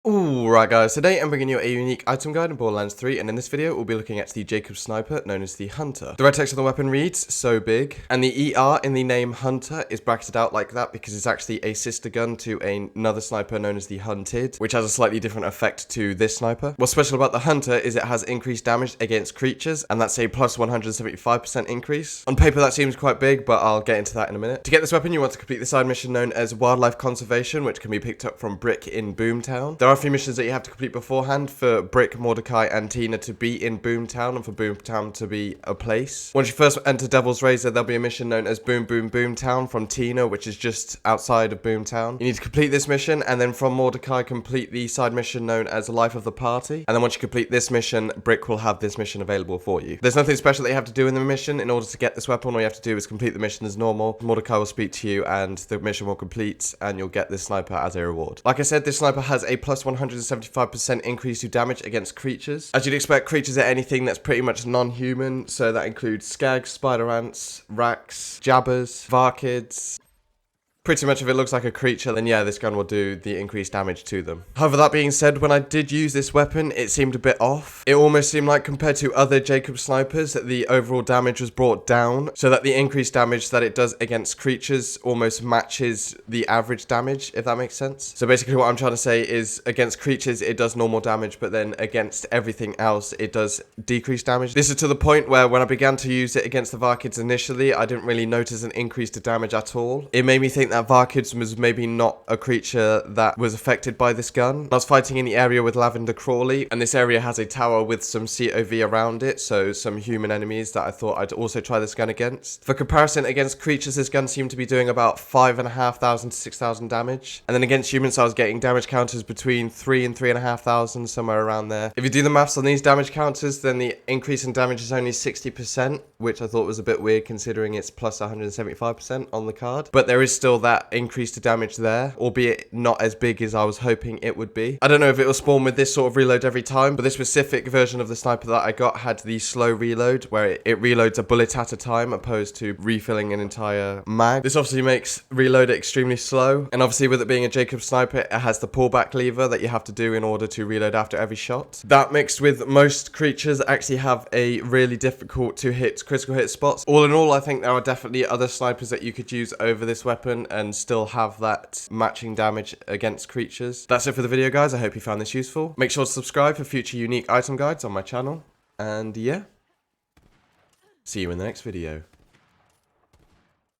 Alright guys, today I'm bringing you a unique item guide in Borderlands 3, and in this video we'll be looking at the Jacob Sniper, known as the Hunter. The red text on the weapon reads, "So big," and the ER in the name Hunter is bracketed out like that because it's actually a sister gun to another sniper known as the Hunted, which has a slightly different effect to this sniper. What's special about the Hunter is it has increased damage against creatures, and that's a plus 175% increase. On paper that seems quite big, but I'll get into that in a minute. To get this weapon you want to complete the side mission known as Wildlife Conservation, which can be picked up from Brick in Boomtown. There are a few missions that you have to complete beforehand for Brick, Mordecai, and Tina to be in Boomtown and for Boomtown to be a place. Once you first enter Devil's Razor, there'll be a mission known as Boom Boom Boomtown from Tina, which is just outside of Boomtown. You need to complete this mission, and then from Mordecai complete the side mission known as Life of the Party. And then once you complete this mission, Brick will have this mission available for you. There's nothing special that you have to do in the mission in order to get this weapon. All you have to do is complete the mission as normal. Mordecai will speak to you and the mission will complete, and you'll get this sniper as a reward. Like I said, this sniper has a plus 175% increase to damage against creatures. As you'd expect, creatures are anything that's pretty much non-human, so that includes skags, spider ants, racks, jabbers, varkids. Pretty much if it looks like a creature, then yeah, this gun will do the increased damage to them. However, that being said, when I did use this weapon, it seemed a bit off. It almost seemed like compared to other Jacob snipers that the overall damage was brought down, so that the increased damage that it does against creatures almost matches the average damage, if that makes sense. So basically what I'm trying to say is against creatures, it does normal damage, but then against everything else, it does decreased damage. This is to the point where when I began to use it against the Varkids initially, I didn't really notice an increase to damage at all. It made me think that Varkids was maybe not a creature that was affected by this gun. I was fighting in the area with Lavender Crawley, and this area has a tower with some COV around it, so some human enemies that I thought I'd also try this gun against. For comparison, against creatures, this gun seemed to be doing about 5,500 to 6,000 damage. And then against humans, I was getting damage counters between 3 and 3,500, somewhere around there. If you do the maths on these damage counters, then the increase in damage is only 60%, which I thought was a bit weird considering it's plus 175% on the card. But there is still that increase to damage there, albeit not as big as I was hoping it would be. I don't know if it will spawn with this sort of reload every time, but this specific version of the sniper that I got had the slow reload, where it reloads a bullet at a time opposed to refilling an entire mag. This obviously makes reload extremely slow, and obviously with it being a Jacob sniper, it has the pullback lever that you have to do in order to reload after every shot. That mixed with most creatures actually have a really difficult to hit critical hit spots. All in all, I think there are definitely other snipers that you could use over this weapon and still have that matching damage against creatures. That's it for the video, guys. I hope you found this useful. Make sure to subscribe for future unique item guides on my channel. And yeah, see you in the next video.